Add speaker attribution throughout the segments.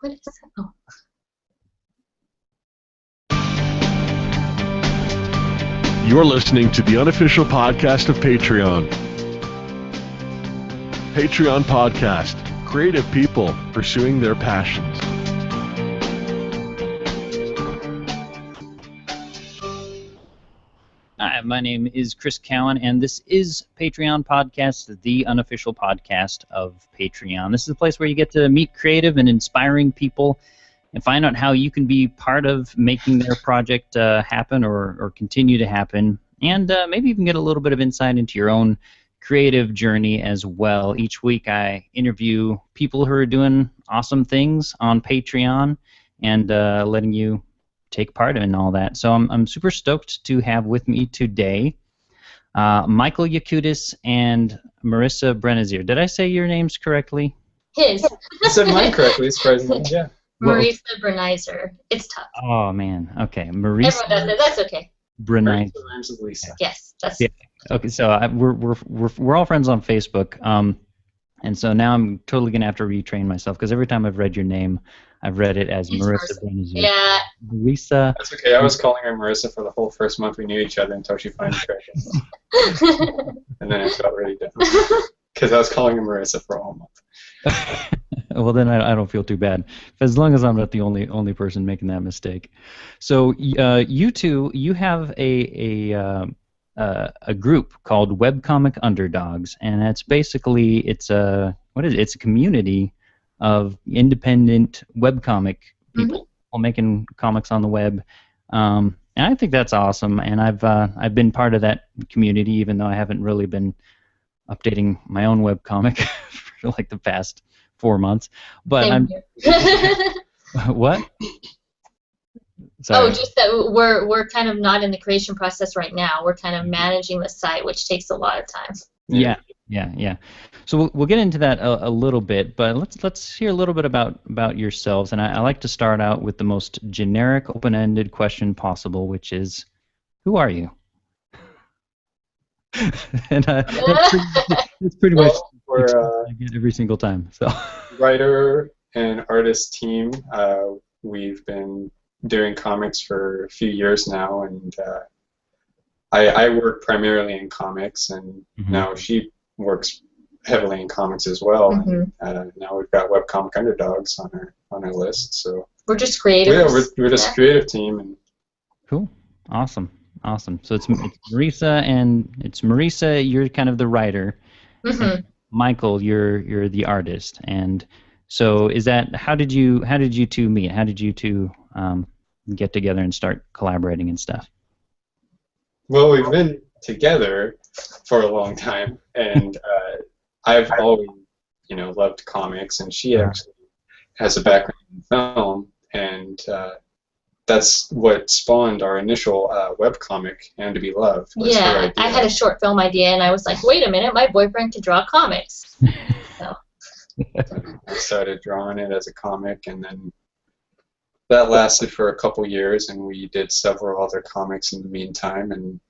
Speaker 1: What is that? Oh.
Speaker 2: You're listening to the unofficial podcast of Patreon. Patreon Podcast. Creative people pursuing their passions.
Speaker 3: Hi, my name is Chris Cowan, and this is Patreon Podcast, the unofficial podcast of Patreon. This is a place where you get to meet creative and inspiring people and find out how you can be part of making their project happen or continue to happen, and maybe even get a little bit of insight into your own creative journey as well. Each week I interview people who are doing awesome things on Patreon and letting you take part in all that. So I'm super stoked to have with me today Michael Yakutis and Marisa Brenizer. Did I say your names correctly?
Speaker 1: His.
Speaker 4: You said mine correctly, surprisingly, yeah.
Speaker 1: Marisa Brenizer. It's tough.
Speaker 3: Oh, man. Okay. Marisa.
Speaker 1: Everyone does it. That's okay.
Speaker 3: Brenizer.
Speaker 4: Rhymes with Lisa.
Speaker 1: Yes, that's.
Speaker 3: Yeah. Okay, so we're all friends on Facebook, and so now I'm totally gonna have to retrain myself because every time I've read your name, I've read it as Marisa Brenizer.
Speaker 1: Yeah.
Speaker 3: Marisa.
Speaker 4: That's okay. I was calling her Marisa for the whole first month we knew each other until she finally corrected me. And then it felt really different because I was calling her Marisa for a whole month.
Speaker 3: Well, then I don't feel too bad, as long as I'm not the only person making that mistake. So you two, you have a group called Webcomic Underdogs, and it's basically it's a community of independent webcomic people making comics on the web, and I think that's awesome. And I've been part of that community, even though I haven't really been updating my own webcomic for like the past 4 months. But
Speaker 1: Same
Speaker 3: what? Sorry.
Speaker 1: Oh, just that we're kind of not in the creation process right now. We're kind of managing the site, which takes a lot of time.
Speaker 3: Yeah. So we'll get into that a little bit, but let's hear a little bit about yourselves. And I like to start out with the most generic, open-ended question possible, which is, who are you? And that's pretty much what I get every single time. So
Speaker 4: Writer and artist team. We've been doing comics for a few years now, and I work primarily in comics, and now she works heavily in comics as well. And now we've got Webcomic Underdogs on our list. So
Speaker 1: we're just creative.
Speaker 4: Yeah, we're just a creative team. And
Speaker 3: cool, awesome. So it's Marisa, and it's Marisa. You're kind of the writer. Michael, you're the artist, and so is that how did you two meet? How did you two get together and start collaborating and stuff?
Speaker 4: Well, we've been together for a long time, and I've always, loved comics, and she actually has a background in film, and that's what spawned our initial webcomic, And to Be Loved.
Speaker 1: Yeah, I had a short film idea, and I was like, wait a minute, my boyfriend could draw comics. So.
Speaker 4: I started drawing it as a comic, and then that lasted for a couple years, and we did several other comics in the meantime, and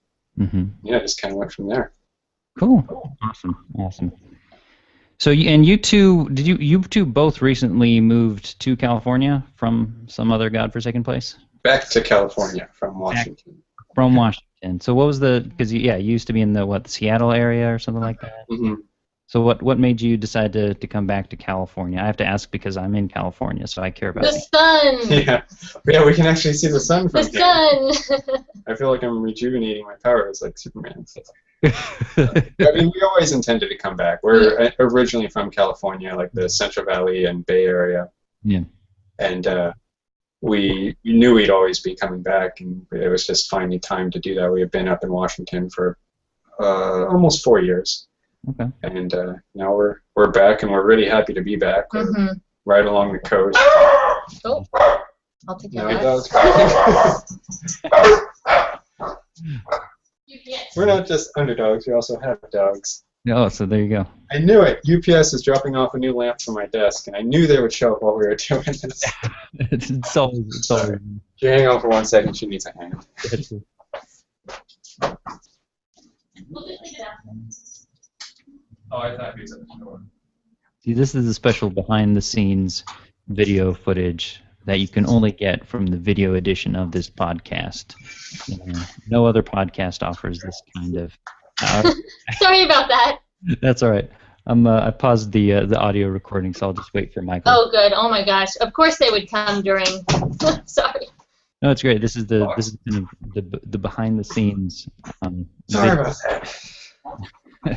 Speaker 4: just kind of went from there.
Speaker 3: Cool. Awesome. So you two both recently moved to California from some other godforsaken place?
Speaker 4: Back to California from Washington.
Speaker 3: From Washington. So what was because you used to be in the Seattle area or something like that? So what made you decide to come back to California? I have to ask because I'm in California, so I care about
Speaker 1: the sun.
Speaker 4: Yeah, we can actually see the sun from
Speaker 1: here. The sun.
Speaker 4: I feel like I'm rejuvenating my powers like Superman. I mean, we always intended to come back. We're originally from California, like the Central Valley and Bay Area.
Speaker 3: Yeah.
Speaker 4: And we knew we'd always be coming back, and it was just finding time to do that. We had been up in Washington for almost 4 years.
Speaker 3: Okay.
Speaker 4: And now we're back, and we're really happy to be back. We're right along the coast.
Speaker 1: Oh, I'll take your
Speaker 4: We're not just underdogs; we also have dogs.
Speaker 3: Oh, so there you go.
Speaker 4: I knew it. UPS is dropping off a new lamp from my desk, and I knew they would show up while we were doing this.
Speaker 3: It's always.
Speaker 4: You hang on for 1 second. She needs a hand. Oh, I thought he was at the door.
Speaker 3: See, this is a special behind-the-scenes video footage that you can only get from the video edition of this podcast. No other podcast offers this kind of.
Speaker 1: Sorry about that.
Speaker 3: That's all right. I paused the audio recording, so I'll just wait for Michael.
Speaker 1: Oh, good. Oh my gosh. Of course they would come during. Sorry.
Speaker 3: No, it's great. This is the behind the scenes.
Speaker 4: Sorry about that.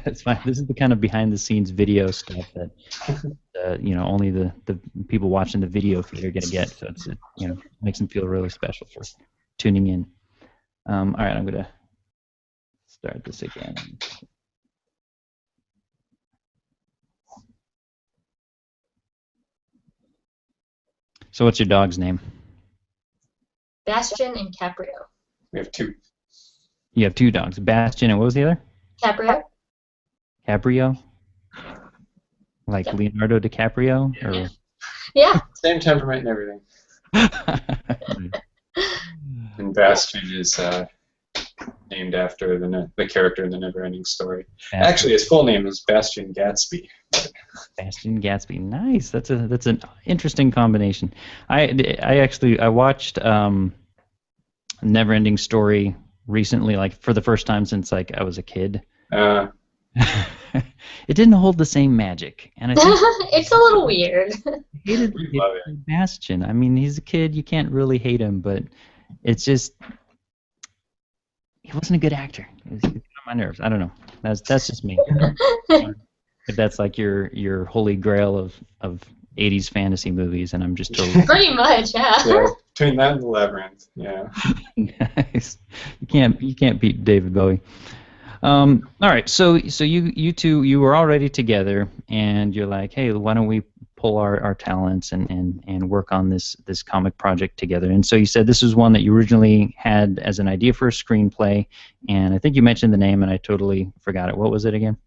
Speaker 3: It's fine. This is the kind of behind the scenes video stuff that only the people watching the video feed are gonna get. So it makes them feel really special for tuning in. All right, I'm gonna start this again. So what's your dog's name?
Speaker 1: Bastion and Caprio.
Speaker 4: We have two.
Speaker 3: You have two dogs, Bastion and what was the other?
Speaker 1: Caprio.
Speaker 3: Caprio? Like
Speaker 1: Yep.
Speaker 3: Leonardo DiCaprio? Or...
Speaker 1: Yeah.
Speaker 4: Same temperament and everything. And Bastion is named after the character in the Neverending Story.
Speaker 3: Bastion.
Speaker 4: Actually, his full name is Bastion Gatsby.
Speaker 3: Bastion Gatsby, nice. That's an interesting combination. I watched Neverending Story recently, like for the first time since like I was a kid. It didn't hold the same magic, and I think
Speaker 1: It's a little weird.
Speaker 3: hated
Speaker 4: love it.
Speaker 3: Bastion. I mean, he's a kid; you can't really hate him, but it's just he wasn't a good actor. He got on my nerves. I don't know. That's just me. If that's like your holy grail of 80s fantasy movies, and I'm just totally
Speaker 1: Pretty much, yeah.
Speaker 4: Yeah, between that and the Labyrinth, yeah.
Speaker 3: nice. You can't beat David Bowie. All right, so you two were already together, and you're like, hey, why don't we pull our talents and work on this comic project together? And so you said this was one that you originally had as an idea for a screenplay, and I think you mentioned the name, and I totally forgot it. What was it again?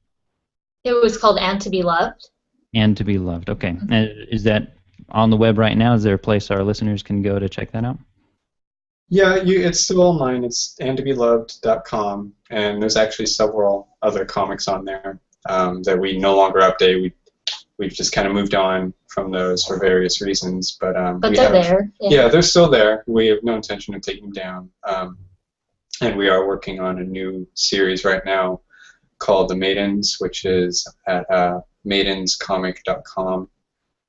Speaker 1: It was called And to Be Loved.
Speaker 3: And to Be Loved. Okay. And is that on the web right now? Is there a place our listeners can go to check that out?
Speaker 4: Yeah, it's still online. It's andtobeloved.com, and there's actually several other comics on there that we no longer update. We've just kind of moved on from those for various reasons, but
Speaker 1: They're there.
Speaker 4: Yeah, they're still there. We have no intention of taking them down, and we are working on a new series right now called The Maidens, which is at maidenscomic.com,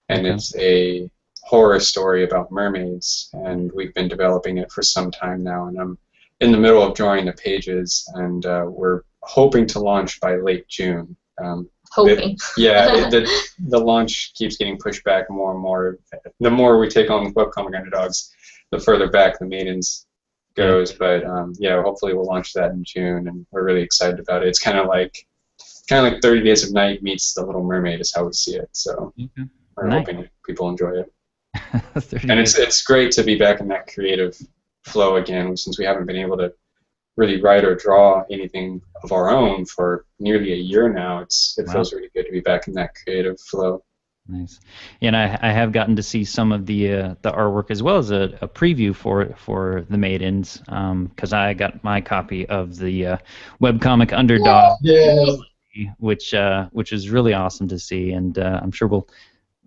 Speaker 4: and it's a horror story about mermaids, and we've been developing it for some time now, and I'm in the middle of drawing the pages, and we're hoping to launch by late June.
Speaker 1: Hoping.
Speaker 4: The launch keeps getting pushed back more and more. The more we take on Webcomic Underdogs, the further back the Maidens goes, but hopefully we'll launch that in June, and we're really excited about it. It's kind of like 30 Days of Night meets The Little Mermaid is how we see it, so we're hoping people enjoy it. And it's great to be back in that creative flow again, since we haven't been able to really write or draw anything of our own for nearly a year now. It feels really good to be back in that creative flow.
Speaker 3: Nice. And I have gotten to see some of the artwork as well as a preview for The Maidens, because I got my copy of the Webcomic Underdogs, which is really awesome to see, and I'm sure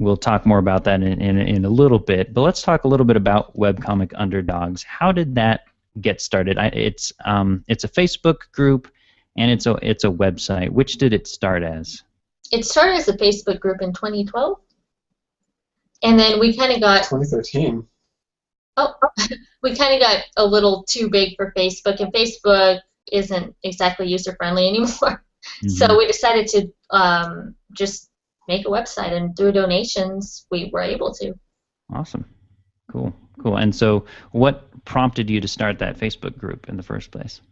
Speaker 3: we'll talk more about that in a little bit. But let's talk a little bit about Webcomic Underdogs. How did that get started? It's a Facebook group, and it's a website. Which did it start as?
Speaker 1: It started as a Facebook group in 2012, and then we kind of got
Speaker 4: 2013.
Speaker 1: Oh, we kind of got a little too big for Facebook, and Facebook isn't exactly user friendly anymore. Mm-hmm. So we decided to just make a website, and through donations, we were able to. Awesome,
Speaker 3: cool. And so, what prompted you to start that Facebook group in the first place?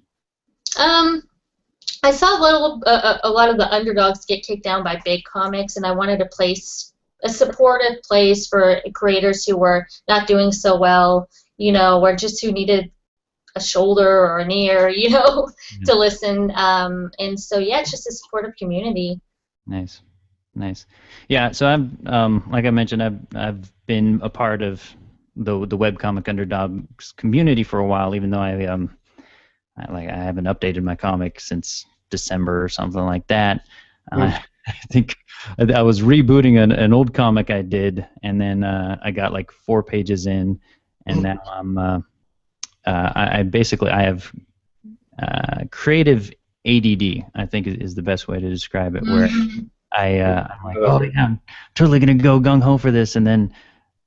Speaker 1: I saw a lot of the underdogs get kicked down by big comics, and I wanted a supportive place for creators who were not doing so well, or just who needed a shoulder or an ear, to listen. And so, it's just a supportive community.
Speaker 3: Nice. Yeah. So I've, like I mentioned, I've been a part of the Webcomic Underdogs community for a while, even though I haven't updated my comic since December or something like that. I think I was rebooting an old comic I did, and then I got like 4 pages in, and now I basically have creative ADD, I think is the best way to describe it, where I'm like, oh yeah, I'm totally gonna go gung ho for this, and then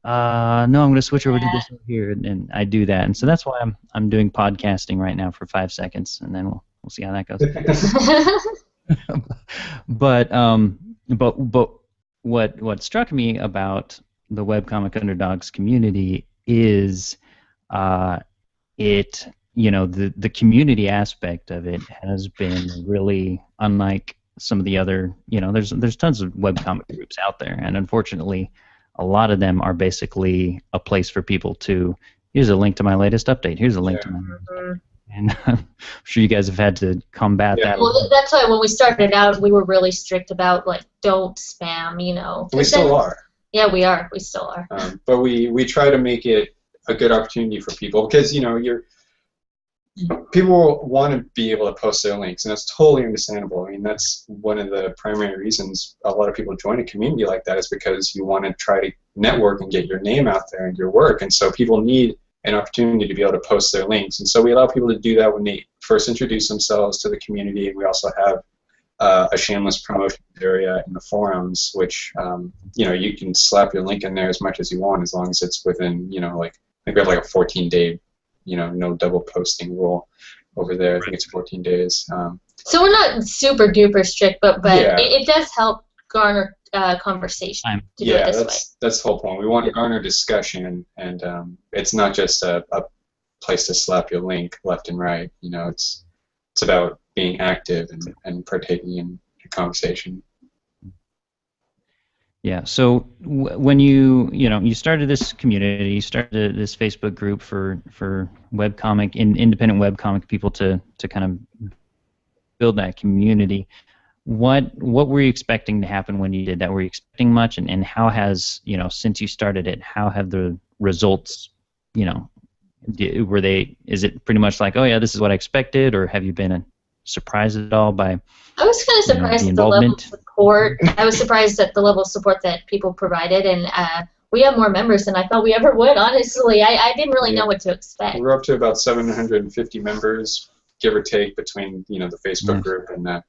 Speaker 3: no, I'm gonna switch over to this over here, and I do that, and so that's why I'm doing podcasting right now for 5 seconds, and then we'll see how that goes. But what struck me about the Webcomic Underdogs community is it, the community aspect of it has been really unlike some of the other, there's tons of webcomic groups out there, and unfortunately a lot of them are basically a place for people to, here's a link to my latest update, here's a link to my latest update. And I'm sure you guys have had to combat that.
Speaker 1: Well, that's why when we started out, we were really strict about, like, don't spam,
Speaker 4: We still are.
Speaker 1: Yeah, we are. We still are.
Speaker 4: But we try to make it a good opportunity for people, because, people want to be able to post their links, and that's totally understandable. I mean, that's one of the primary reasons a lot of people join a community like that, is because you want to try to network and get your name out there and your work, and so people need an opportunity to be able to post their links, and so we allow people to do that when they first introduce themselves to the community, and we also have a shameless promotion area in the forums, which you can slap your link in there as much as you want, as long as it's within, like, I think we have like a 14-day, no double posting rule over there. I think it's 14 days.
Speaker 1: So we're not super duper strict, but
Speaker 4: yeah.
Speaker 1: it does help garner conversation to do it this way.
Speaker 4: That's the whole point. We want to garner discussion, and it's not just a place to slap your link left and right. It's about being active and partaking in a conversation.
Speaker 3: Yeah. So when you started this community, you started this Facebook group for webcomic, independent webcomic people to kind of build that community. What were you expecting to happen when you did that? Were you expecting much, and how has, since you started it, how have the results, is it pretty much like, oh yeah, this is what I expected, or have you been surprised at all by,
Speaker 1: I was kind of surprised at the level of support. I was surprised at the level of support that people provided, and we have more members than I thought we ever would, honestly. I didn't really know what to expect.
Speaker 4: We're up to about 750 members, give or take, between the Facebook group and the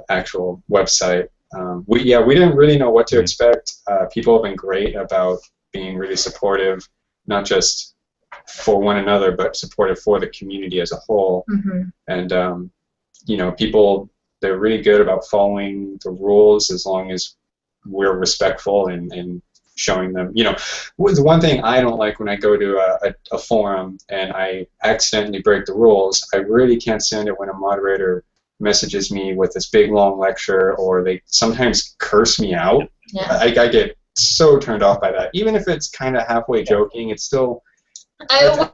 Speaker 4: actual website. We didn't really know what to expect. People have been great about being really supportive, not just for one another, but supportive for the community as a whole. And people, they're really good about following the rules, as long as we're respectful and showing them. The one thing I don't like when I go to a forum and I accidentally break the rules, I really can't stand it when a moderator messages me with this big long lecture, or they sometimes curse me out. I get so turned off by that. Even if it's kind of halfway joking, it's still...
Speaker 1: we're not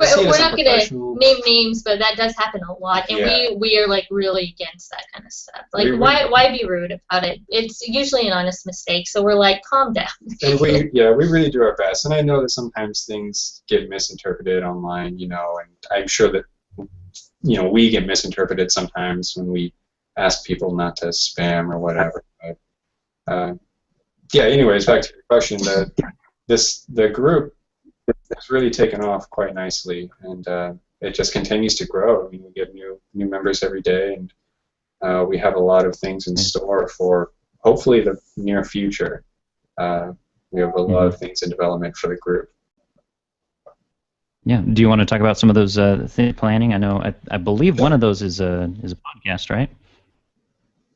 Speaker 1: going to name names, but that does happen a lot, and we are, like, really against that kind of stuff. Like, why be rude about it? It's usually an honest mistake, so we're like, calm down.
Speaker 4: And we really do our best, and I know that sometimes things get misinterpreted online, and I'm sure that we get misinterpreted sometimes when we ask people not to spam or whatever. But anyways, back to your question. The group has really taken off quite nicely, and it just continues to grow. I mean, we get new members every day, and we have a lot of things in store for hopefully the near future. We have a lot of things in development for the group.
Speaker 3: Yeah. Do you want to talk about some of those things planning? I know. I believe one of those is a podcast, right?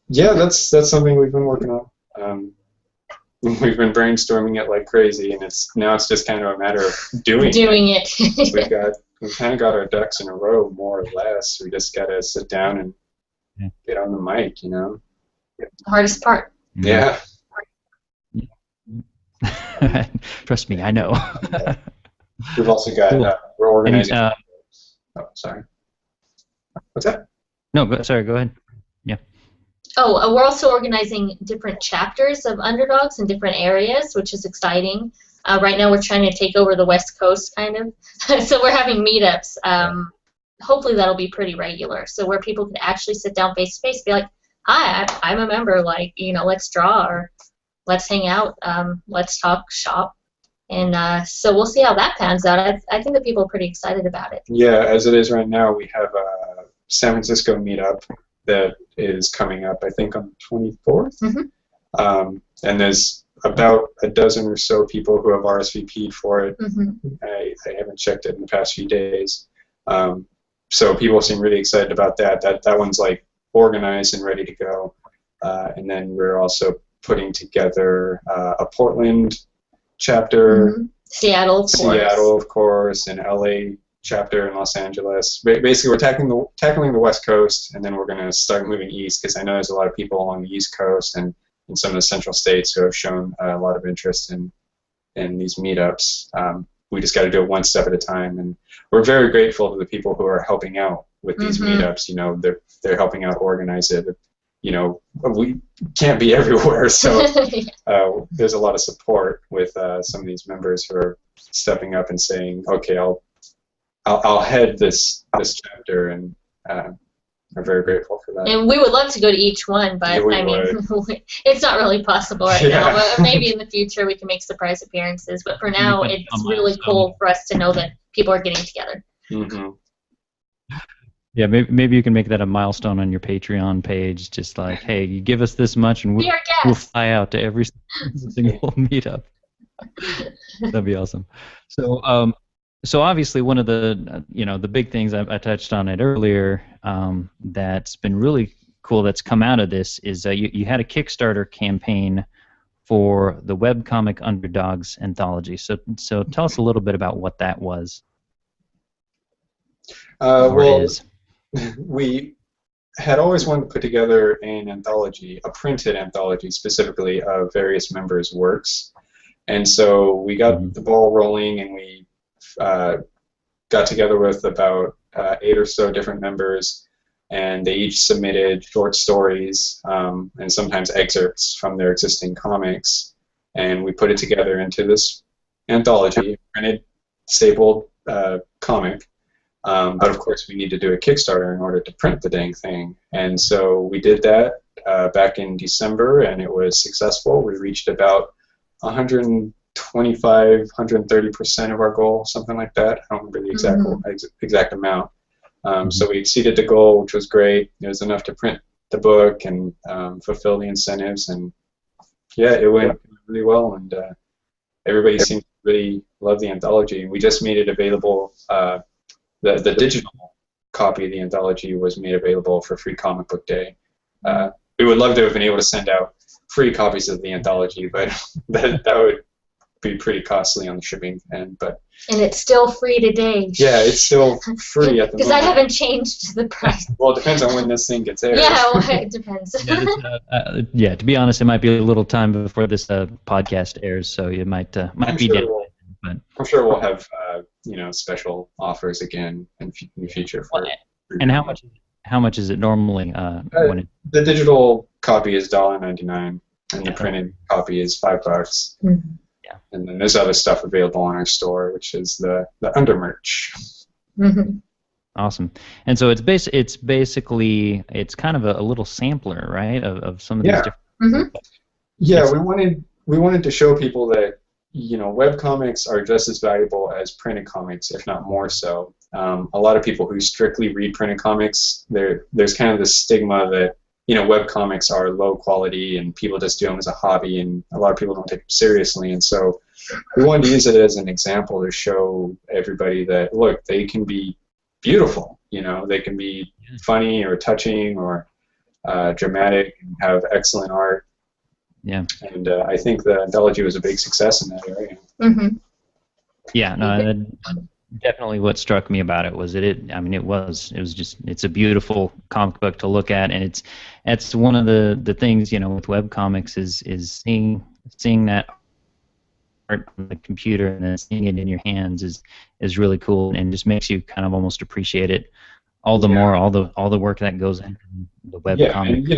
Speaker 4: Yeah, that's something we've been working on. We've been brainstorming it like crazy, and it's just kind of a matter of doing it. We've kind of got our ducks in a row, more or less. We just got to sit down and get on the mic,
Speaker 1: The hardest part.
Speaker 4: Yeah.
Speaker 3: Trust me, I know.
Speaker 4: We've also got we're organizing. Sorry. What's that?
Speaker 3: No, sorry. Go ahead. Yeah.
Speaker 1: Oh, we're also organizing different chapters of Underdogs in different areas, which is exciting. Right now, we're trying to take over the West Coast, kind of. So we're having meetups. Hopefully, that'll be pretty regular. So where people can actually sit down face to face, be like, hi, I'm a member, like, let's draw or let's hang out, let's talk shop. And so we'll see how that pans out. I think that people are pretty excited about it.
Speaker 4: Yeah, as it is right now, we have a San Francisco meetup that is coming up, I think, on the 24th.
Speaker 1: Mm-hmm.
Speaker 4: And there's about a dozen or so people who have RSVP'd for it.
Speaker 1: Mm-hmm.
Speaker 4: I haven't checked it in the past few days. So people seem really excited about that. That one's like organized and ready to go. And then we're also putting together a Portland chapter,
Speaker 1: Mm-hmm. Seattle,
Speaker 4: of course, and LA chapter in Los Angeles. Basically, we're tackling the West Coast, and then we're going to start moving east, because I know there's a lot of people along the East Coast and in some of the central states who have shown a lot of interest in these meetups. We just got to do it one step at a time, and we're very grateful to the people who are helping out with these
Speaker 1: Mm-hmm.
Speaker 4: meetups. They're helping out organize it. We can't be everywhere, so there's a lot of support with some of these members who are stepping up and saying, "Okay, I'll head this chapter," and we're very grateful for that.
Speaker 1: And we would love to go to each one, but
Speaker 4: Yeah,
Speaker 1: I mean, it's not really possible right now. But maybe in the future we can make surprise appearances. But for now, it's really cool for us to know that people are getting together.
Speaker 4: Mm-hmm.
Speaker 3: Yeah, maybe you can make that a milestone on your Patreon page, just like, hey, you give us this much and we'll fly out to every single meetup. That'd be awesome. So, so obviously one of the the big things I touched on it earlier, that's been really cool that's come out of this is you had a Kickstarter campaign for the Webcomic Underdogs anthology. So tell us a little bit about what that was.
Speaker 4: Well, we had always wanted to put together an anthology, a printed anthology specifically of various members' works. And so we got the ball rolling, and we got together with about 8 or so different members, and they each submitted short stories and sometimes excerpts from their existing comics. And we put it together into this anthology, printed, stapled comic. But of course, we need to do a Kickstarter in order to print the dang thing. And so we did that back in December, and it was successful. We reached about 125, 130% of our goal, something like that. I don't remember the exact amount. So we exceeded the goal, which was great. It was enough to print the book and fulfill the incentives. And yeah, it went really well, and everybody seemed to really love the anthology. And we just made it available. The digital copy of the anthology was made available for Free Comic Book Day. We would love to have been able to send out free copies of the anthology, but that would be pretty costly on the shipping end.
Speaker 1: And it's still free today.
Speaker 4: Yeah, it's still free at the moment.
Speaker 1: Because I haven't changed the price.
Speaker 4: Well, it depends on when this thing gets aired.
Speaker 1: Yeah, well, it depends.
Speaker 3: Yeah, to be honest, it might be a little time before this podcast airs, so you might be dead. But
Speaker 4: I'm sure we'll have special offers again in the future.
Speaker 3: And how much is it normally?
Speaker 4: The digital copy is $1.99, and the printed copy is $5.
Speaker 1: Mm-hmm.
Speaker 3: Yeah.
Speaker 4: And then there's other stuff available on our store, which is the under merch.
Speaker 1: Mm-hmm.
Speaker 3: Awesome. And so it's basically kind of a little sampler, right, of some of these different.
Speaker 1: Mm-hmm.
Speaker 4: Yeah, we wanted to show people that webcomics are just as valuable as printed comics, if not more so. A lot of people who strictly read printed comics, there's kind of this stigma that webcomics are low quality and people just do them as a hobby, and a lot of people don't take them seriously. And so we wanted to use it as an example to show everybody that, look, they can be beautiful. They can be funny or touching or dramatic and have excellent art.
Speaker 3: Yeah.
Speaker 4: And I think the anthology was a big success in that area.
Speaker 1: Mm-hmm.
Speaker 3: Yeah, no, definitely what struck me about it was it's a beautiful comic book to look at, and it's one of the things, with webcomics is seeing that art on the computer and then seeing it in your hands is really cool, and just makes you kind of almost appreciate it all the more, all the work that goes into the webcomic.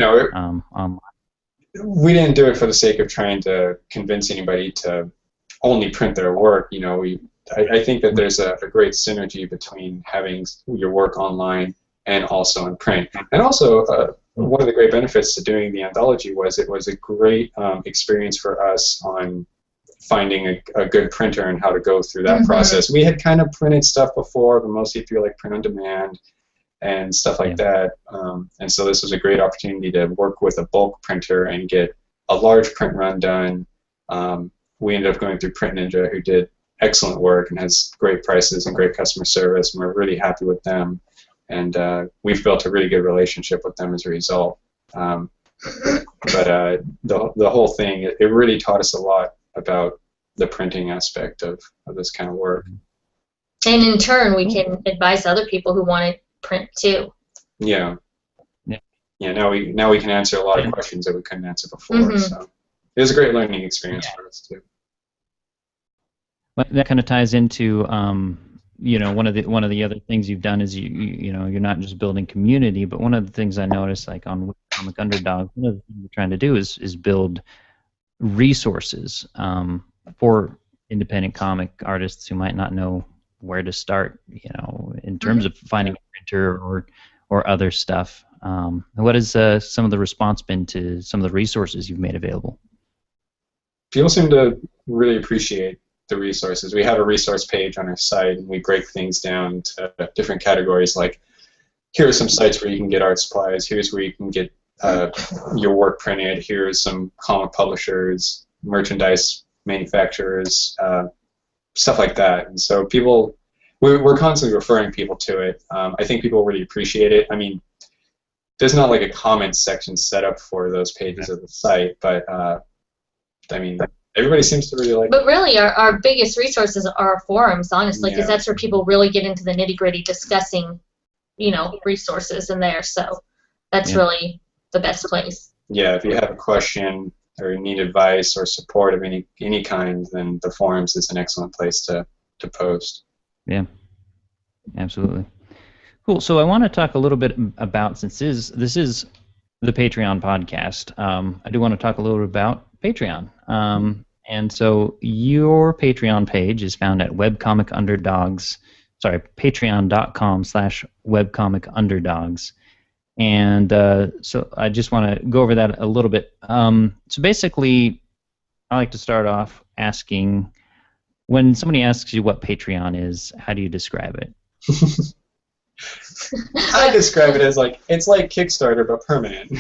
Speaker 4: And, we didn't do it for the sake of trying to convince anybody to only print their work. I think that there's a great synergy between having your work online and also in print. And also, one of the great benefits to doing the anthology was it was a great experience for us on finding a good printer and how to go through that process. We had kind of printed stuff before, but mostly through like print on demand and stuff like that. And so this was a great opportunity to work with a bulk printer and get a large print run done. We ended up going through Print Ninja, who did excellent work and has great prices and great customer service, and we're really happy with them. And we've built a really good relationship with them as a result. But the whole thing, it really taught us a lot about the printing aspect of this kind of work.
Speaker 1: And in turn, we can advise other people who want to print too.
Speaker 4: Yeah. Now we can answer a lot of questions that we couldn't answer before. So it was a great learning experience for us too.
Speaker 3: Well, that kind of ties into you know, one of the other things you've done is you know, you're not just building community, but one of the things I noticed, like on Webcomic Underdogs, one of the things we're trying to do is build resources for independent comic artists who might not know where to start, you know, in terms of finding a printer or other stuff. What has some of the response been to some of the resources you've made available?
Speaker 4: People seem to really appreciate the resources. We have a resource page on our site, and we break things down to different categories, like here are some sites where you can get art supplies, here's where you can get your work printed, here's some comic publishers, merchandise manufacturers, stuff like that. And so we're constantly referring people to it. I think people really appreciate it. I mean, there's not like a comments section set up for those pages of the site, but I mean, everybody seems to really like it.
Speaker 1: But really, our biggest resources are our forums, honestly, because that's where people really get into the nitty-gritty discussing, you know, resources in there. So that's really the best place.
Speaker 4: Yeah, if you have a question or need advice or support of any kind, then the forums is an excellent place to post.
Speaker 3: Yeah, absolutely. Cool. So I want to talk a little bit about, since this is the Patreon podcast, I do want to talk a little bit about Patreon. And so your Patreon page is found at Webcomic Underdogs, patreon.com/Webcomic Underdogs. And so I just want to go over that a little bit. So basically, I like to start off asking, when somebody asks you what Patreon is, how do you describe it?
Speaker 4: I describe it as it's like Kickstarter but permanent.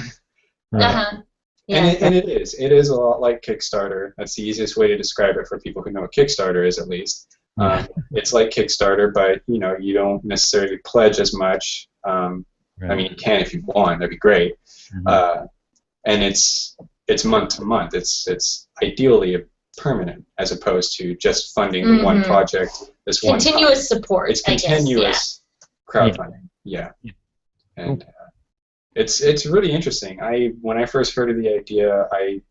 Speaker 1: Yeah.
Speaker 4: And it is a lot like Kickstarter. That's the easiest way to describe it for people who know what Kickstarter is, at least. It's like Kickstarter, but you know, you don't necessarily pledge as much. I mean, you can if you want. That'd be great. And it's month to month. It's ideally permanent, as opposed to just funding the one project. This
Speaker 1: continuous support.
Speaker 4: It's continuous crowdfunding. And it's really interesting. When I first heard of the idea, I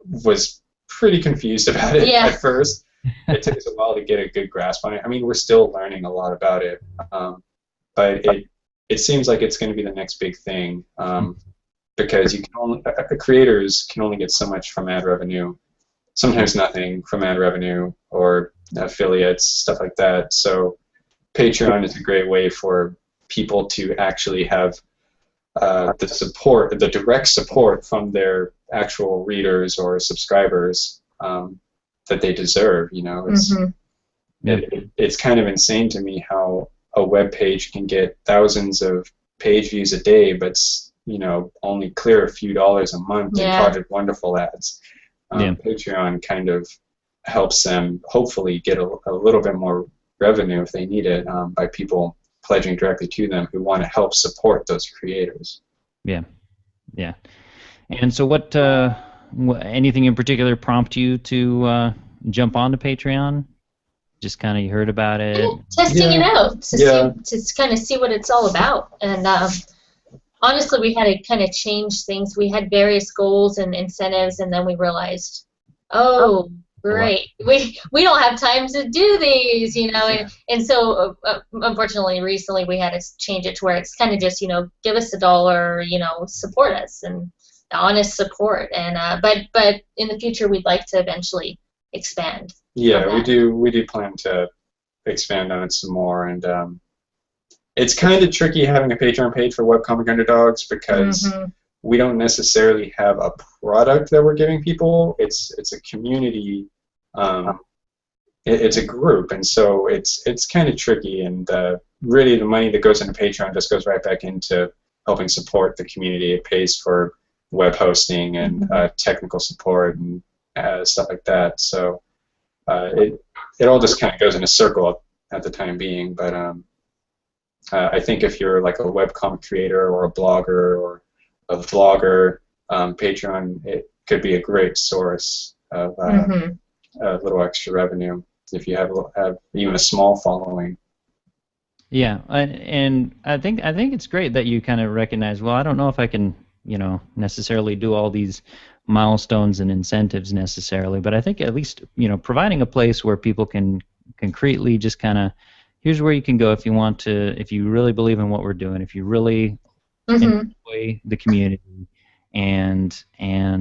Speaker 4: was pretty confused about it at first. It took us a while to get a good grasp on it. I mean, we're still learning a lot about it, but it seems like it's going to be the next big thing, because creators can only get so much from ad revenue, sometimes nothing from ad revenue or affiliates, stuff like that. So Patreon is a great way for people to actually have the direct support from their actual readers or subscribers that they deserve. You know, it's kind of insane to me how a web page can get thousands of page views a day, but you know, only clear a few dollars a month in Project Wonderful ads. Patreon kind of helps them hopefully get a little bit more revenue if they need it, by people pledging directly to them who want to help support those creators. Yeah.
Speaker 3: And so what anything in particular prompt you to jump onto Patreon? Just kind of you heard about it?
Speaker 1: Testing it out to kind of see what it's all about. And honestly, we had to kind of change things. We had various goals and incentives, and then we realized, great, we don't have time to do these, you know. And so unfortunately, recently we had to change it to where it's kind of just, you know, give us $1, you know, support us, and honest support. And but in the future, we'd like to eventually expand.
Speaker 4: Yeah, we do plan to expand on it some more, and it's kind of tricky having a Patreon page for Webcomic Underdogs because we don't necessarily have a product that we're giving people. It's a community. It's a group, and so it's kind of tricky. And really, the money that goes into Patreon just goes right back into helping support the community. It pays for web hosting and technical support and stuff like that. So it all just kind of goes in a circle at the time being. But I think if you're like a webcomic creator or a blogger or a vlogger, Patreon, it could be a great source of a little extra revenue if you have even a small following.
Speaker 3: Yeah, and I think it's great that you kind of recognize, well, I don't know if I can, necessarily do all these milestones and incentives necessarily, but I think at least, providing a place where people can concretely just kind of, here's where you can go if you want to, if you really believe in what we're doing, if you really enjoy the community and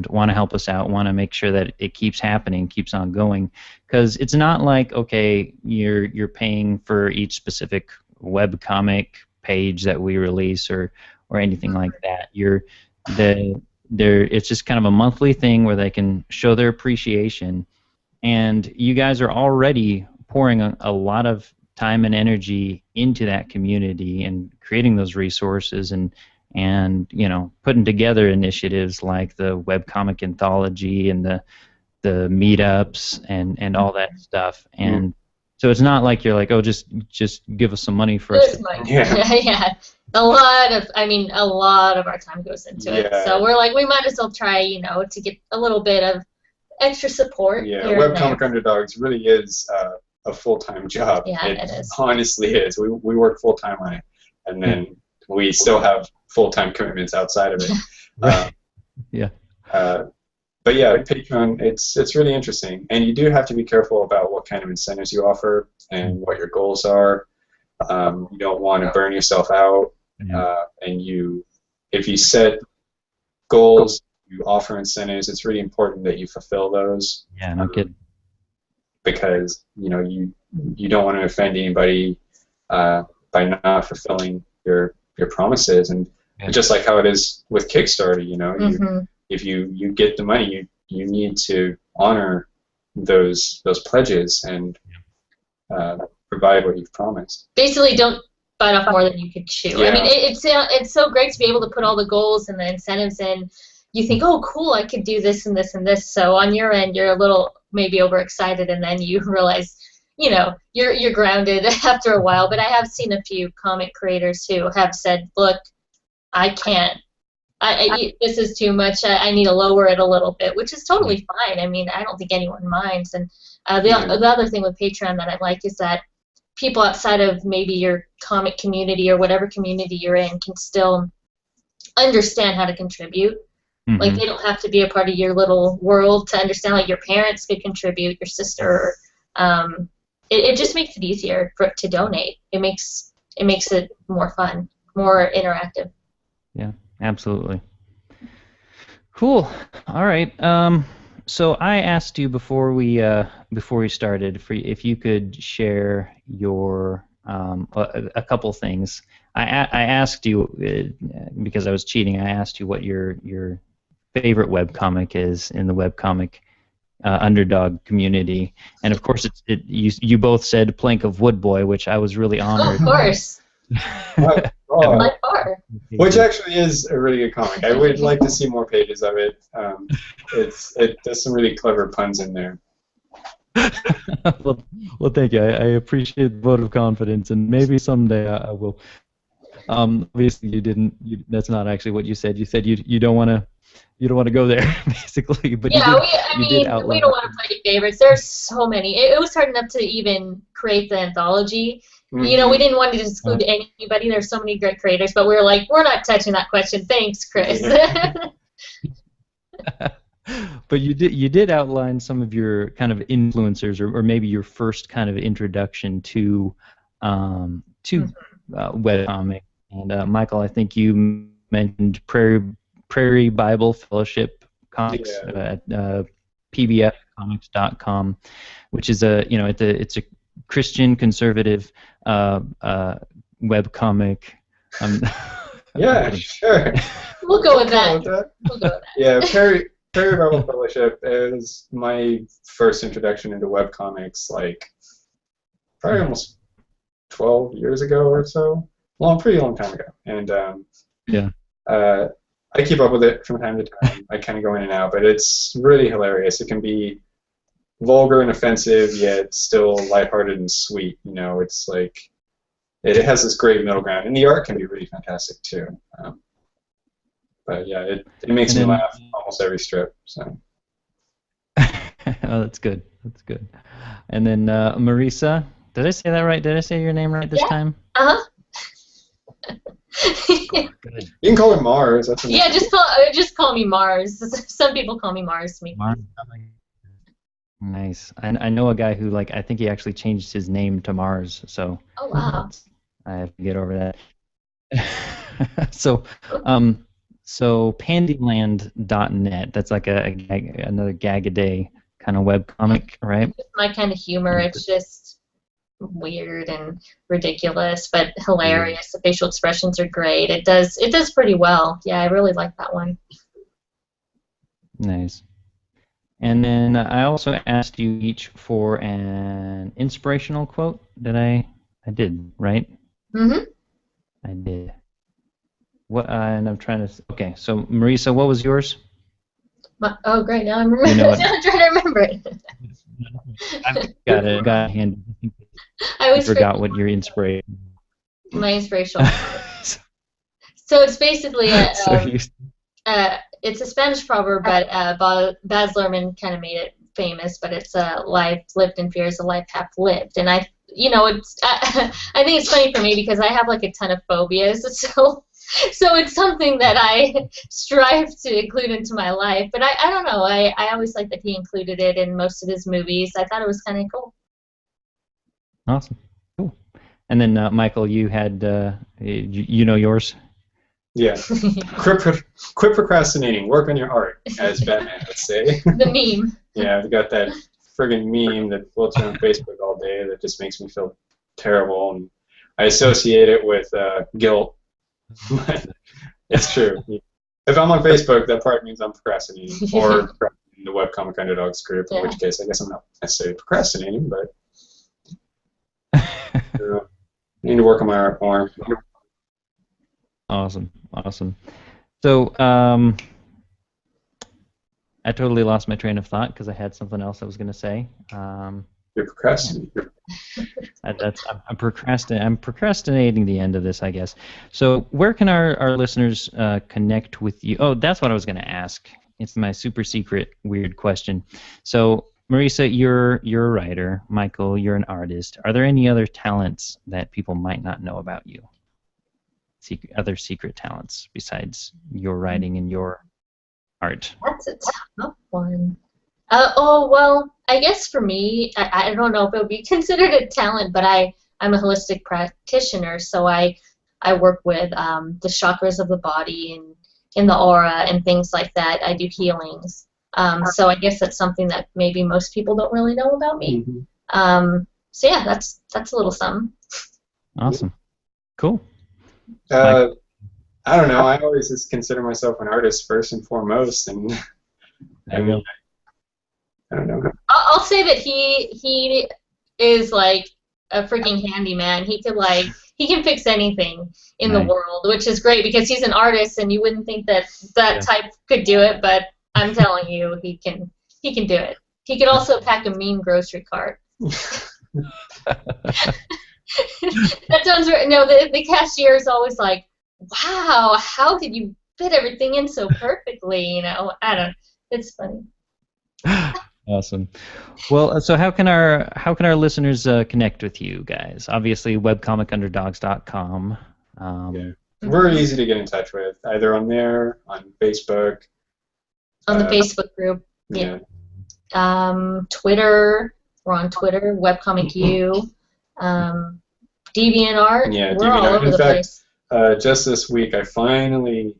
Speaker 3: want to help us out, want to make sure that it keeps happening, keeps on going, because it's not like, okay, you're paying for each specific webcomic page that we release or anything like that. It's just kind of a monthly thing where they can show their appreciation, and you guys are already pouring a lot of time and energy into that community and creating those resources and putting together initiatives like the webcomic anthology and the meetups and all that stuff. And so it's not like you're like, oh, just give us some money for us.
Speaker 1: Yeah. A lot of our time goes into it. So we're like, we might as well try, to get a little bit of extra support.
Speaker 4: Yeah, Webcomic Underdogs really is a full-time job.
Speaker 1: Yeah, it is.
Speaker 4: Honestly is. We work full-time on it, and then we still have full-time commitments outside of it. But yeah, Patreon, it's really interesting, and you do have to be careful about what kind of incentives you offer and what your goals are. You don't want to burn yourself out, and if you set goals, you offer incentives. It's really important that you fulfill those.
Speaker 3: Yeah, no kidding.
Speaker 4: Because you don't want to offend anybody by not fulfilling your promises, and just like how it is with Kickstarter, if you get the money, you need to honor those pledges and provide what you've promised.
Speaker 1: Basically, don't bite off more than you can chew.
Speaker 4: Yeah.
Speaker 1: I mean, it's so great to be able to put all the goals and the incentives in. You think, oh, cool, I could do this and this and this. So on your end, you're a little maybe overexcited, and then you realize, you're grounded after a while. But I have seen a few comic creators who have said, look, I can't. This is too much. I need to lower it a little bit, which is totally fine. I mean, I don't think anyone minds. And the other thing with Patreon that I like is that people outside of maybe your comic community or whatever community you're in can still understand how to contribute. Like, they don't have to be a part of your little world to understand. Like, your parents could contribute, your sister. It just makes it easier to donate. It makes it more fun, more interactive.
Speaker 3: Yeah, absolutely. Cool. All right. So I asked you before we started if you could share your a couple things. I asked you because I was cheating. I asked you what your favorite webcomic is in the webcomic underdog community, and of course you both said Plank of Woodboy, which I was really honored.
Speaker 1: Of course. By far.
Speaker 4: Which actually is a really good comic. I would like to see more pages of it. It does some really clever puns in there.
Speaker 3: well, thank you. I appreciate the vote of confidence, and maybe someday I will. Obviously, you didn't. That's not actually what you said. You said you don't want to go there, basically. But
Speaker 1: yeah,
Speaker 3: we don't
Speaker 1: want to play favorites. There's so many. It was hard enough to even create the anthology. We didn't want to exclude anybody. There's so many great creators, but we were like, we're not touching that question. Thanks, Chris.
Speaker 3: But you did outline some of your kind of influencers, or maybe your first kind of introduction to webcomic. And Michael, I think you mentioned Prairie Bible Fellowship Comics at pbfcomics.com, which is it's a Christian conservative webcomic.
Speaker 4: Yeah, sure.
Speaker 1: We'll go with that.
Speaker 4: We'll go
Speaker 1: We'll go with that.
Speaker 4: Yeah, Perry Rebel Fellowship is my first introduction into webcomics, like probably almost 12 years ago or so. Pretty long time ago. And
Speaker 3: Yeah.
Speaker 4: I keep up with it from time to time. I kind of go in and out, but it's really hilarious. It can be vulgar and offensive, yet still lighthearted and sweet. You know, it's like it has this great middle ground, and the art can be really fantastic too. But yeah, it makes me laugh almost every strip. So.
Speaker 3: Oh, that's good. That's good. And then Marisa, did I say that right? Did I say your name right this time?
Speaker 1: Uh-huh.
Speaker 3: Oh, good.
Speaker 4: You can call her Mars. That's
Speaker 1: Yeah, just call me Mars. Some people call me Mars.
Speaker 3: Mars. Nice. I know a guy who, like, I think he actually changed his name to Mars. So.
Speaker 1: Oh wow.
Speaker 3: I have to get over that. So Pandyland.net. That's like another gag-a-day kind of webcomic, right?
Speaker 1: It's my kind of humor. It's just weird and ridiculous, but hilarious. The facial expressions are great. It does pretty well. Yeah, I really like that one.
Speaker 3: Nice. And then I also asked you each for an inspirational quote. I did, right?
Speaker 1: Mm-hmm.
Speaker 3: I did. What? And I'm trying to. Okay, so Marisa, what was yours?
Speaker 1: Oh, great! Now I'm remembering.
Speaker 3: You know
Speaker 1: I'm trying to remember it.
Speaker 3: I've got it. Got a hand.
Speaker 1: I always
Speaker 3: forgot what your inspiration.
Speaker 1: My inspirational. So it's basically it's a Spanish proverb, but Baz Luhrmann kind of made it famous. But it's life lived in fear is a life half lived, and I think it's funny for me because I have like a ton of phobias, so it's something that I strive to include into my life. But I don't know. I always like that he included it in most of his movies. I thought it was kind of cool.
Speaker 3: Awesome. Cool. And then Michael, you had you know yours.
Speaker 4: Yeah. Quit procrastinating. Work on your art, as Batman would say.
Speaker 1: The meme.
Speaker 4: Yeah, we got that friggin' meme that floats around Facebook all day that just makes me feel terrible, and I associate it with guilt. It's true. If I'm on Facebook, that part means I'm procrastinating, or in the Webcomic Underdogs group, in which case I guess I'm not necessarily procrastinating, but I need to work on my art more.
Speaker 3: Awesome. So I totally lost my train of thought because I had something else I was going to say.
Speaker 4: You're procrastinating.
Speaker 3: I'm procrastinating the end of this, I guess. So where can our listeners connect with you? Oh, that's what I was going to ask. It's my super secret weird question. So Marisa, you're a writer. Michael, you're an artist. Are there any other talents that people might not know about you? Other secret talents besides your writing and your art?
Speaker 1: That's a tough one. Well, I guess for me, I don't know if it would be considered a talent, but I'm a holistic practitioner, so I work with the chakras of the body and in the aura and things like that. I do healings. So I guess that's something that maybe most people don't really know about me.
Speaker 4: Mm-hmm.
Speaker 1: So yeah, that's a little something.
Speaker 3: Awesome. Cool.
Speaker 4: I don't know. I always just consider myself an artist first and foremost, and I don't know.
Speaker 1: I'll say that he is like a freaking handyman. He can fix anything in the world, which is great because he's an artist, and you wouldn't think that type could do it, but I'm telling you, he can do it. He could also pack a mean grocery cart. That sounds right. No, the cashier is always like, "Wow, how did you fit everything in so perfectly?" You know, I don't. It's funny.
Speaker 3: Awesome. Well, so how can our listeners connect with you guys? Obviously, webcomic-underdogs.com.
Speaker 4: Yeah. We're easy to get in touch with, either on there, on Facebook.
Speaker 1: On the Facebook group.
Speaker 4: Yeah.
Speaker 1: Twitter. We're on Twitter. WebcomicU. DeviantArt.
Speaker 4: Yeah,
Speaker 1: we're all over the place.
Speaker 4: Just this week, I finally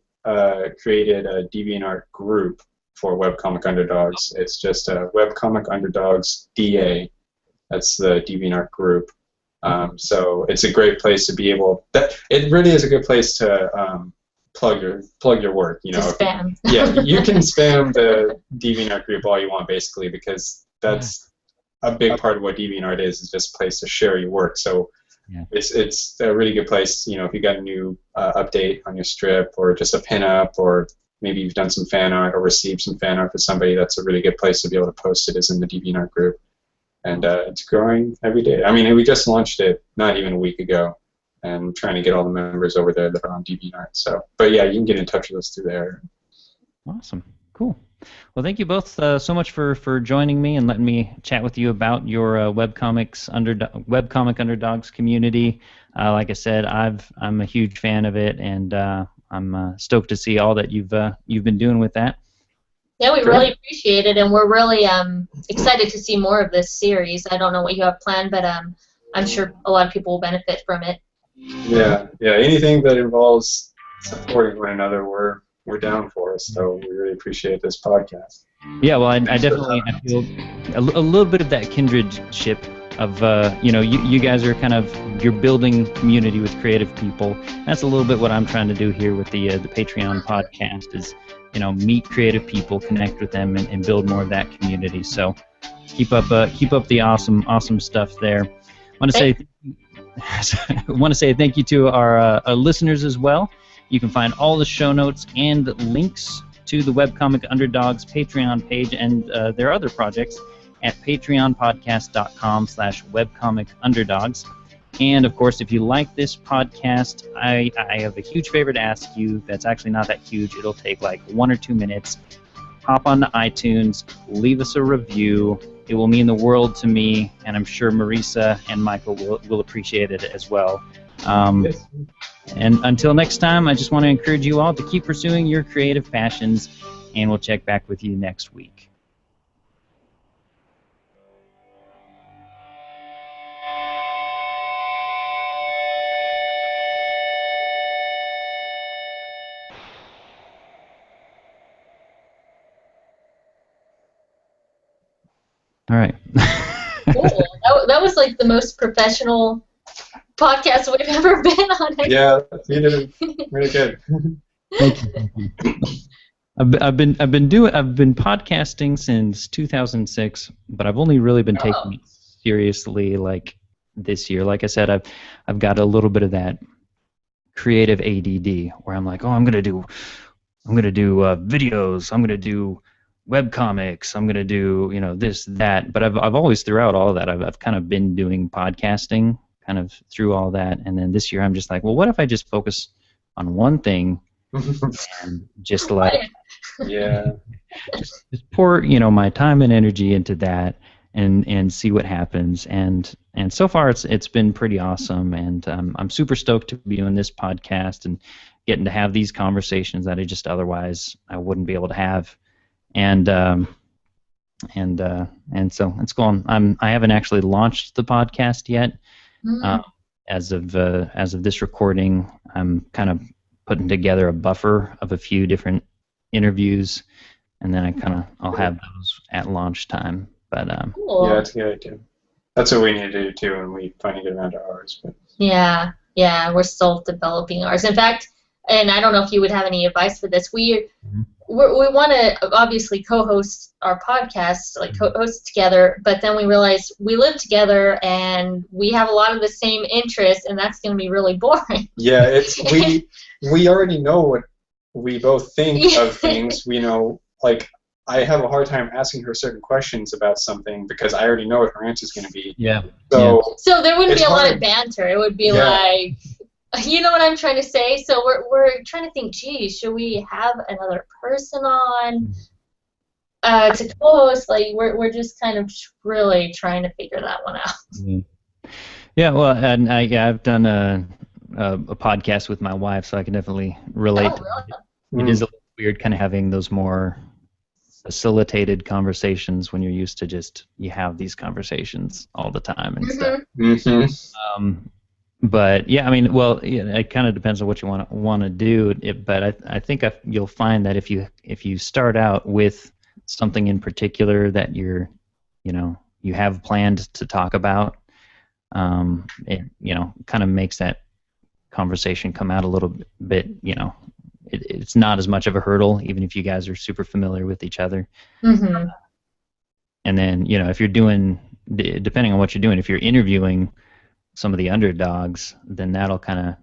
Speaker 4: created a DeviantArt group for Webcomic Underdogs. It's just Webcomic Underdogs DA. That's the DeviantArt group. So it's a great place to be able. It really is a good place to plug your work. You know,
Speaker 1: to spam.
Speaker 4: Yeah, you can spam the DeviantArt group all you want, basically, because that's a big part of what DeviantArt is just a place to share your work. So it's a really good place. You know, if you got a new update on your strip, or just a pinup, or maybe you've done some fan art or received some fan art for somebody, that's a really good place to be able to post it, is in the DeviantArt group. And it's growing every day. I mean, we just launched it not even a week ago, and trying to get all the members over there that are on DeviantArt. So, but yeah, you can get in touch with us through there.
Speaker 3: Awesome. Cool. Well, thank you both so much for joining me and letting me chat with you about your Webcomic Underdogs community. Like I said, I'm a huge fan of it, and I'm stoked to see all that you've been doing with that.
Speaker 1: Yeah, we really appreciate it, and we're really excited to see more of this series. I don't know what you have planned, but I'm sure a lot of people will benefit from it.
Speaker 4: Yeah. Anything that involves supporting one another, we're down for. So we really appreciate this podcast.
Speaker 3: Yeah, well, I definitely feel a little bit of that kindredship of you guys are you're building community with creative people. That's a little bit what I'm trying to do here with the Patreon podcast is meet creative people, connect with them, and build more of that community. So keep up the awesome stuff there. I want to say thank you to our listeners as well. You can find all the show notes and links to the Webcomic Underdogs Patreon page and their other projects at patreonpodcast.com/webcomic-underdogs. And, of course, if you like this podcast, I have a huge favor to ask you that's actually not that huge. It'll take like 1 or 2 minutes. Hop on to iTunes, leave us a review. It will mean the world to me, and I'm sure Marisa and Michael will appreciate it as well.
Speaker 4: Yes.
Speaker 3: And until next time, I just want to encourage you all to keep pursuing your creative passions, and we'll check back with you next week. All right.
Speaker 1: Cool. That was like the most professional podcast we've ever been on.
Speaker 4: Yeah, you did it really good.
Speaker 3: Thank you. I've been podcasting since 2006, but I've only really been taking it seriously like this year. Like I said, I've got a little bit of that creative ADD where I'm like, I'm gonna do videos, I'm gonna do webcomics, I'm gonna do this, that. But I've always, throughout all of that, I've kind of been doing podcasting kind of through all that. And then this year I'm just like, well, what if I just focus on one thing and just just pour my time and energy into that and see what happens. And so far it's been pretty awesome, and I'm super stoked to be doing this podcast and getting to have these conversations that I just otherwise I wouldn't be able to have. And so it's going. I haven't actually launched the podcast yet. As of this recording, I'm kind of putting together a buffer of a few different interviews, and then I'll have those at launch time. But
Speaker 1: cool.
Speaker 4: Yeah, that's a good idea. That's what we need to do too, and we finally get around to ours. But
Speaker 1: yeah, we're still developing ours. In fact, and I don't know if you would have any advice for this. We want to obviously co-host our podcast, like co-host together, but then we realized we live together and we have a lot of the same interests, and that's going to be really boring.
Speaker 4: Yeah, we already know what we both think of things. We know, like, I have a hard time asking her certain questions about something because I already know what her answer is going to be.
Speaker 3: Yeah.
Speaker 1: So there wouldn't be a lot of banter. It would be like, you know what I'm trying to say? So we're trying to think, geez, should we have another person on to co-host? Like, we're just kind of really trying to figure that one out.
Speaker 3: Yeah, well, and I've done a podcast with my wife, so I can definitely relate. It is a little weird kind of having those more facilitated conversations when you're used to you have these conversations all the time and stuff. But yeah, I mean, well, it kind of depends on what you want to do. But I think you'll find that if you start out with something in particular that you have planned to talk about, it kind of makes that conversation come out a little bit. It's not as much of a hurdle, even if you guys are super familiar with each other.
Speaker 1: Mm-hmm.
Speaker 3: And then if you're doing, depending on what you're doing, if you're interviewing some of the underdogs, then that'll kind of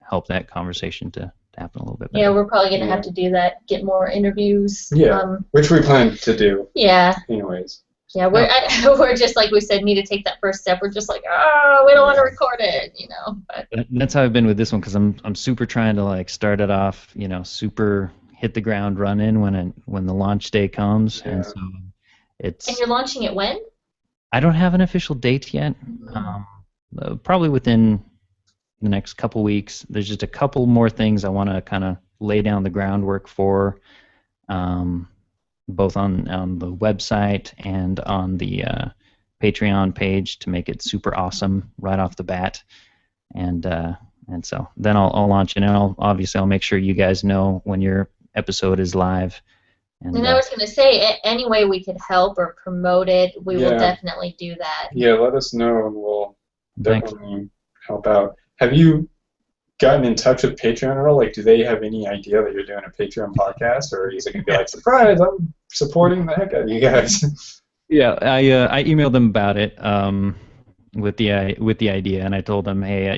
Speaker 3: help that conversation to happen a little bit better.
Speaker 1: Yeah, we're probably going to have to do that, get more interviews.
Speaker 4: Yeah, which we plan to do.
Speaker 1: Yeah.
Speaker 4: Anyways.
Speaker 1: Yeah, we're just, like we said, need to take that first step. We're just like, we don't want to record it, But
Speaker 3: that's how I've been with this one, because I'm super trying to like start it off, super hit the ground running when the launch day comes, and so it's.
Speaker 1: And you're launching it when?
Speaker 3: I don't have an official date yet. Probably within the next couple weeks. There's just a couple more things I want to kind of lay down the groundwork for. Both on the website and on the Patreon page to make it super awesome right off the bat, and so then I'll launch it, and I'll make sure you guys know when your episode is live.
Speaker 1: And I was going to say, any way we could help or promote it, we will definitely do that.
Speaker 4: Yeah, let us know, and we'll definitely help out. Have you gotten in touch with Patreon at all? Like, do they have any idea that you're doing a Patreon podcast, or is it going to be like, surprise, I'm supporting the heck out of you guys?
Speaker 3: Yeah, I emailed them about it with the idea, and I told them, hey,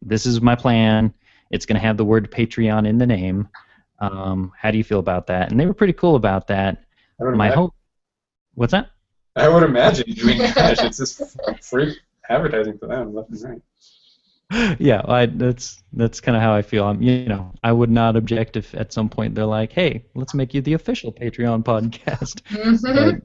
Speaker 3: this is my plan. It's going to have the word Patreon in the name. How do you feel about that? And they were pretty cool about that. What's that?
Speaker 4: I would imagine. I mean, gosh, it's just free advertising for them, left and right.
Speaker 3: Yeah, that's kind of how I feel. I would not object if at some point they're like, "Hey, let's make you the official Patreon podcast."
Speaker 1: Mm-hmm.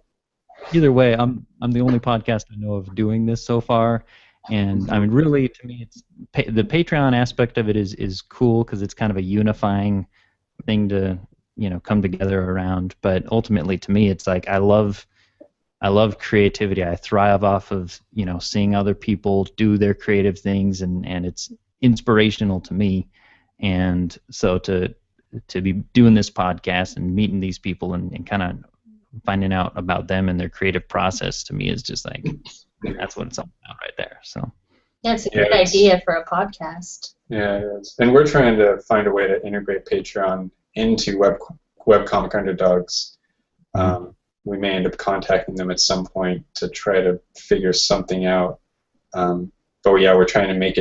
Speaker 3: Either way, I'm the only podcast I know of doing this so far, and I mean, really, to me, it's the Patreon aspect of it is cool because it's kind of a unifying thing to come together around. But ultimately, to me, it's like I love creativity. I thrive off of seeing other people do their creative things, and it's inspirational to me. And so to be doing this podcast and meeting these people and kind of finding out about them and their creative process, to me is just like that's what it's all about right there. So
Speaker 1: yeah, it's a great idea for a podcast.
Speaker 4: Yeah, it is. And we're trying to find a way to integrate Patreon into Webcomic Underdogs. We may end up contacting them at some point to try to figure something out. But yeah, we're trying to make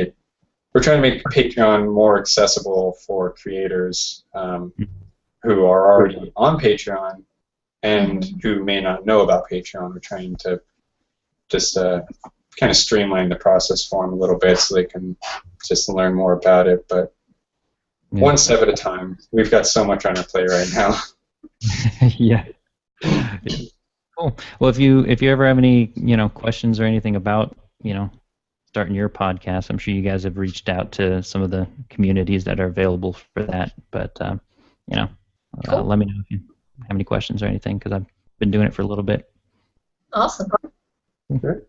Speaker 4: Patreon more accessible for creators who are already on Patreon and who may not know about Patreon. We're trying to just kind of streamline the process for them a little bit so they can just learn more about it. But one step at a time. We've got so much on our plate right now.
Speaker 3: Yeah. Cool. Well, if you ever have any questions or anything about starting your podcast, I'm sure you guys have reached out to some of the communities that are available for that. But
Speaker 1: Cool.
Speaker 3: let me know if you have any questions or anything, because I've been doing it for a little bit.
Speaker 1: Awesome.
Speaker 4: Okay.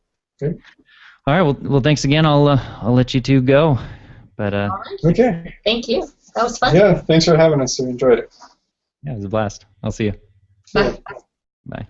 Speaker 3: All right. Well, thanks again. I'll let you two go. But
Speaker 1: All right.
Speaker 4: Okay.
Speaker 1: Thank you. That was fun.
Speaker 4: Yeah. Thanks for having us. We enjoyed it.
Speaker 3: Yeah, it was a blast. I'll see you.
Speaker 1: Bye.
Speaker 3: Bye.